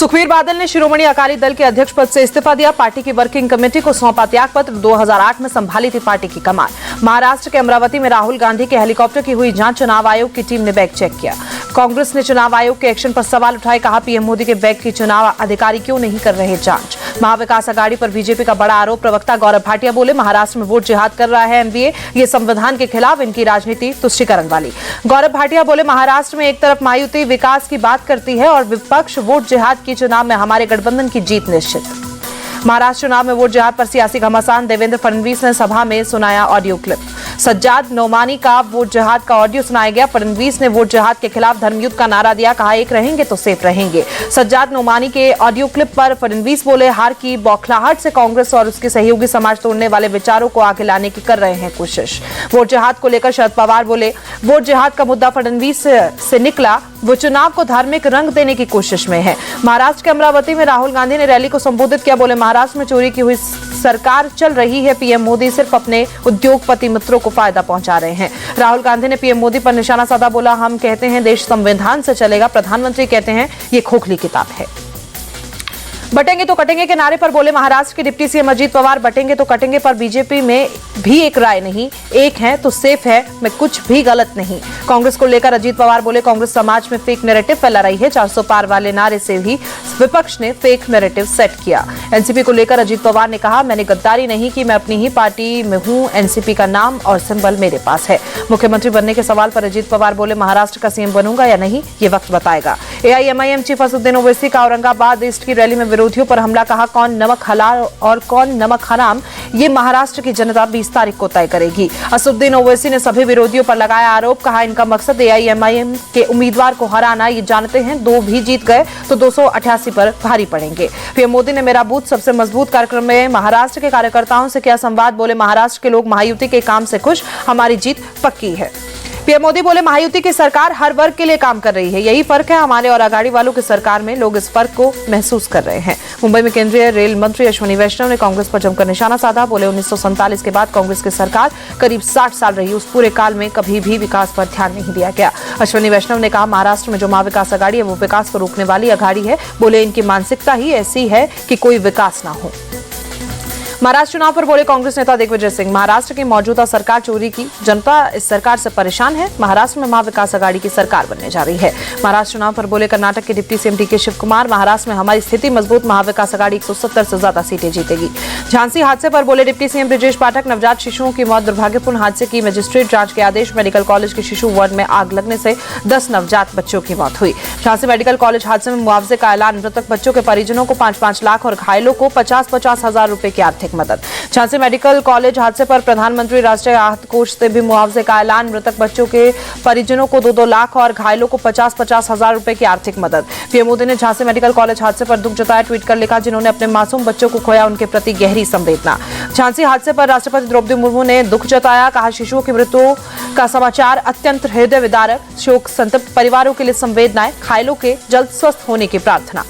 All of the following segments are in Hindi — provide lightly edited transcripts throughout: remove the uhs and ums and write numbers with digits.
सुखबीर बादल ने शिरोमणि अकाली दल के अध्यक्ष पद से इस्तीफा दिया। पार्टी की वर्किंग कमेटी को सौंपा त्याग पत्र। 2008 में संभाली थी पार्टी की कमान। महाराष्ट्र के अमरावती में राहुल गांधी के हेलीकॉप्टर की हुई जांच, चुनाव आयोग की टीम ने बैग चेक किया। कांग्रेस ने चुनाव आयोग के एक्शन पर सवाल उठाए। कहा, पीएम मोदी के बैग की चुनाव अधिकारी क्यों नहीं कर रहे जांच। महाविकास अघाड़ी पर बीजेपी का बड़ा आरोप। प्रवक्ता गौरव भाटिया बोले, महाराष्ट्र में वोट जिहाद कर रहा है एनडीए, ये संविधान के खिलाफ, इनकी राजनीति तुष्टीकरण वाली। गौरव भाटिया बोले, महाराष्ट्र में एक तरफ महायुति विकास की बात करती है और विपक्ष वोट जिहाद की। चुनाव में हमारे गठबंधन की जीत निश्चित। महाराष्ट्र चुनाव में वोट जिहाद पर सियासी घमासान। देवेंद्र फडणवीस ने सभा में सुनाया ऑडियो क्लिप। सज्जाद नोमानी का वोट जिहाद का ऑडियो सुनाया गया। फडणवीस ने वोट जिहाद के खिलाफ धर्मयुद्ध का नारा दिया। कहा, एक रहेंगे तो सेफ रहेंगे। सज्जाद नोमानी के ऑडियो क्लिप पर फडणवीस बोले, हार की बौखलाहट से कांग्रेस और उसके सहयोगी समाज तोड़ने वाले विचारों को आगे लाने की कर रहे हैं कोशिश। वोट जिहाद को लेकर शरद पवार बोले, वोट जिहाद का मुद्दा फडणवीस से निकला, वो चुनाव को धार्मिक रंग देने की कोशिश में है। महाराष्ट्र के अमरावती में राहुल गांधी ने रैली को संबोधित किया। बोले, महाराष्ट्र में चोरी की हुई सरकार चल रही है। पीएम मोदी सिर्फ अपने उद्योगपति मित्रों को फायदा पहुंचा रहे हैं। राहुल गांधी ने पीएम मोदी पर निशाना साधा। बोला, हम कहते हैं देश संविधान से चलेगा, प्रधानमंत्री कहते हैं ये खोखली किताब है। बटेंगे तो कटेंगे के नारे पर बोले महाराष्ट्र के डिप्टी सीएम अजीत पवार। बटेंगे तो कटेंगे पर बीजेपी में भी एक राय नहीं, एक है तो सेफ है, में कुछ भी गलत नहीं। कांग्रेस को लेकर अजीत पवार बोले, कांग्रेस समाज में फेक नैरेटिव फैला रही है। 400 पार वाले नारे से ही विपक्ष ने फेक नैरेटिव सेट किया। एनसीपी को लेकर अजीत पवार ने कहा, मैंने गद्दारी नहीं की, मैं अपनी ही पार्टी में हूं। एनसीपी का नाम और सिंबल मेरे पास है। मुख्यमंत्री बनने के सवाल पर अजीत पवार बोले, महाराष्ट्र का सीएम बनूंगा या नहीं, ये वक्त बताएगा। एआईएमआईएम चीफ असदुद्दीन ओवैसी का औरंगाबाद ईस्ट की रैली में विरोधियों पर हमला। कहा, कौन नमक हलाल और कौन नमक हराम, ये महाराष्ट्र की जनता 20 तारीख को तय करेगी। असदुद्दीन ओवैसी ने सभी विरोधियों पर लगाया आरोप। कहा, इनका मकसद एआईएमआईएम के उम्मीदवार को हराना। ये जानते हैं 2 भी जीत गए तो 288 पर भारी पड़ेंगे। पीएम मोदी ने मेरा बूथ सबसे मजबूत कार्यक्रम में महाराष्ट्र के कार्यकर्ताओं से किया संवाद। बोले, महाराष्ट्र के लोग महायुति के काम से खुश, हमारी जीत पक्की है। पीएम मोदी बोले, महायुति की सरकार हर वर्ग के लिए काम कर रही है, यही फर्क है हमारे और अघाड़ी वालों की सरकार में। लोग इस फर्क को महसूस कर रहे हैं। मुंबई में केंद्रीय रेल मंत्री अश्विनी वैष्णव ने कांग्रेस पर जमकर निशाना साधा। बोले, 1947 के बाद कांग्रेस की सरकार करीब 60 साल रही, उस पूरे काल में कभी भी विकास पर ध्यान नहीं दिया गया। अश्विनी वैष्णव ने कहा, महाराष्ट्र में जो महाविकास अघाड़ी है वो विकास को रोकने वाली अघाड़ी है। बोले, इनकी मानसिकता ही ऐसी है कि कोई विकास ना हो। महाराष्ट्र चुनाव पर बोले कांग्रेस नेता दिग्विजय सिंह, महाराष्ट्र की मौजूदा सरकार चोरी की, जनता इस सरकार से परेशान है। महाराष्ट्र में महाविकास अघाड़ी की सरकार बनने जा रही है। महाराष्ट्र चुनाव पर बोले कर्नाटक के डिप्टी सीएम डीके शिव कुमार, महाराष्ट्र में हमारी स्थिति मजबूत, महाविकास अघाड़ी 170 से ज्यादा सीटें जीतेगी। झांसी हादसे पर बोले डिप्टी सीएम ब्रिजेश पाठक, नवजात शिशुओं की मौत दुर्भाग्यपूर्ण हादसे की मजिस्ट्रेट जांच के आदेश। मेडिकल कॉलेज के शिशु वार्ड में आग लगने से 10 नवजात बच्चों की मौत हुई। झांसी मेडिकल कॉलेज हादसे में मुआवजे का ऐलान। मृतक बच्चों के परिजनों को 5-5 लाख और घायलों को 50-50 हजार रुपए की आर्थिक मदद। झांसी मेडिकल कॉलेज हादसे पर प्रधानमंत्री राष्ट्रीय राहत कोष से भी मुआवजे का ऐलान। मृतक बच्चों के परिजनों को 2-2 लाख और घायलों को 50-50 हजार रुपए की आर्थिक मदद। पीएम मोदी ने झांसी मेडिकल कॉलेज हादसे पर दुख जताया। ट्वीट कर लिखा, जिन्होंने अपने मासूम बच्चों को खोया उनके प्रति गहरी संवेदना। झांसी हादसे पर राष्ट्रपति द्रौपदी मुर्मू ने दुख जताया। कहा, शिशुओं की मृत्यु का समाचार अत्यंत हृदय विदारक, शोक संतप्त परिवारों के लिए संवेदनाएं, घायलों के जल्द स्वस्थ होने की प्रार्थना।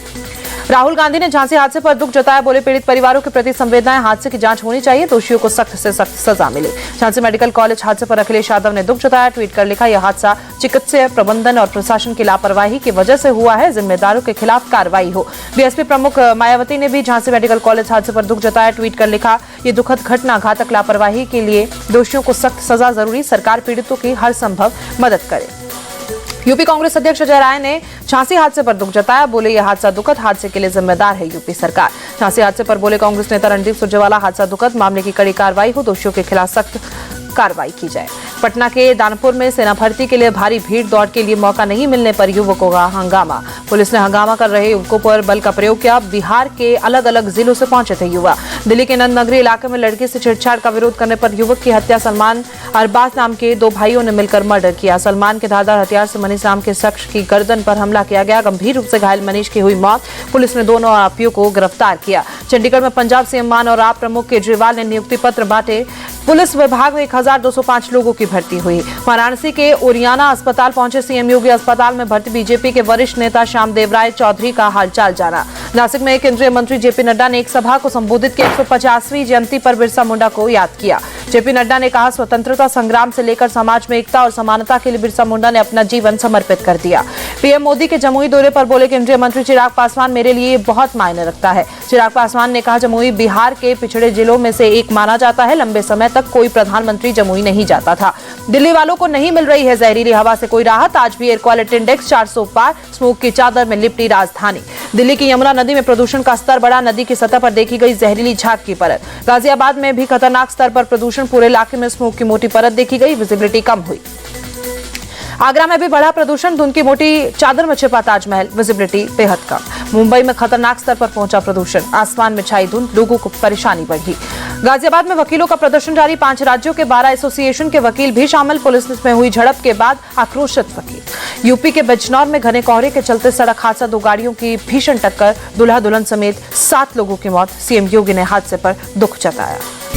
राहुल गांधी ने झांसी हादसे पर दुख जताया। बोले, पीड़ित परिवारों के प्रति संवेदनाएं, हादसे की जांच होनी चाहिए, दोषियों को सख्त से सख्त सजा मिले। झांसी मेडिकल कॉलेज हादसे पर अखिलेश यादव ने दुख जताया। ट्वीट कर लिखा, यह हादसा चिकित्सीय प्रबंधन और प्रशासन की लापरवाही की वजह से हुआ है, जिम्मेदारों के खिलाफ कार्रवाई हो। बीएसपी प्रमुख मायावती ने भी झांसी मेडिकल कॉलेज हादसे पर दुख जताया। ट्वीट कर लिखा, ये दुखद घटना, घातक लापरवाही के लिए दोषियों को सख्त सजा जरूरी, सरकार पीड़ितों की हर संभव मदद करे। यूपी कांग्रेस अध्यक्ष अजय राय ने झांसी हादसे पर दुख जताया। बोले, यह हादसा दुखद, हादसे के लिए जिम्मेदार है यूपी सरकार। झांसी हादसे पर बोले कांग्रेस नेता रणदीप सुरजेवाला, हादसा दुखद, मामले की कड़ी कार्रवाई हो, दोषियों के खिलाफ सख्त कार्रवाई की जाए। पटना के दानपुर में सेना भर्ती के लिए भारी भीड़ दौड़ के लिए मौका नहीं मिलने पर युवकों का हंगामा। पुलिस ने हंगामा कर रहे युवकों पर बल का प्रयोग किया। बिहार के अलग अलग जिलों से पहुंचे थे युवा। दिल्ली के नंद नगरी इलाके में लड़की से छेड़छाड़ का विरोध करने पर युवक की हत्या सलमान अरबाज नाम के 2 भाइयों ने मिलकर मर्डर किया। सलमान के धारदार हथियार से मनीष नाम के शख्स की गर्दन पर हमला किया गया। गंभीर रूप से घायल मनीष की हुई मौत। पुलिस ने दोनों आरोपियों को गिरफ्तार किया। चंडीगढ़ में पंजाब सीएम मान और आप प्रमुख केजरीवाल ने नियुक्ति पत्र बांटे। पुलिस विभाग में 1205 लोगों की भर्ती हुई। वाराणसी के ओरियाना अस्पताल पहुंचे सीएम योगी। अस्पताल में भर्ती बीजेपी के वरिष्ठ नेता श्यामदेव राय चौधरी का हालचाल जाना। नासिक में केंद्रीय मंत्री जेपी नड्डा ने एक सभा को संबोधित किया। 150वीं जयंती पर बिरसा मुंडा को याद किया। जेपी नड्डा ने कहा, स्वतंत्रता संग्राम से लेकर समाज में एकता और समानता के लिए बिरसा मुंडा ने अपना जीवन समर्पित कर दिया। पीएम मोदी के जमुई दौरे पर बोले केंद्रीय मंत्री चिराग पासवान, मेरे लिए बहुत मायने रखता है। चिराग पासवान ने कहा, जमुई बिहार के पिछड़े जिलों में से एक माना जाता है। लंबे समय तक कोई प्रधानमंत्री जमुई नहीं जाता था। दिल्ली वालों को नहीं मिल रही है जहरीली हवा से कोई राहत। आज भी एयर क्वालिटी इंडेक्स 400 पार, स्मोक की चादर में लिपटी राजधानी। दिल्ली की यमुना नदी में प्रदूषण का स्तर बढ़ा, नदी की सतह पर देखी गई जहरीली झाग की परत। गाजियाबाद में भी खतरनाक स्तर पर प्रदूषण, पूरे इलाके में स्मोक की मोटी परत देखी गई, विजिबिलिटी कम हुई। आगरा में भी बढ़ा प्रदूषण, धुंध की मोटी चादर में छिपा ताजमहल, विजिबिलिटी बेहद कम। मुंबई में खतरनाक स्तर पर पहुंचा प्रदूषण, आसमान में छाई धुंध, लोगों को परेशानी बढ़ी। गाजियाबाद में वकीलों का प्रदर्शन जारी, 5 राज्यों के 12 एसोसिएशन के वकील भी शामिल। पुलिस में हुई झड़प के बाद आक्रोशित वकील। यूपी के बिजनौर में घने कोहरे के चलते सड़क हादसा, 2 गाड़ियों की भीषण टक्कर, दूल्हा दुल्हन समेत 7 लोगों की मौत। सीएम योगी ने हादसे पर दुख जताया।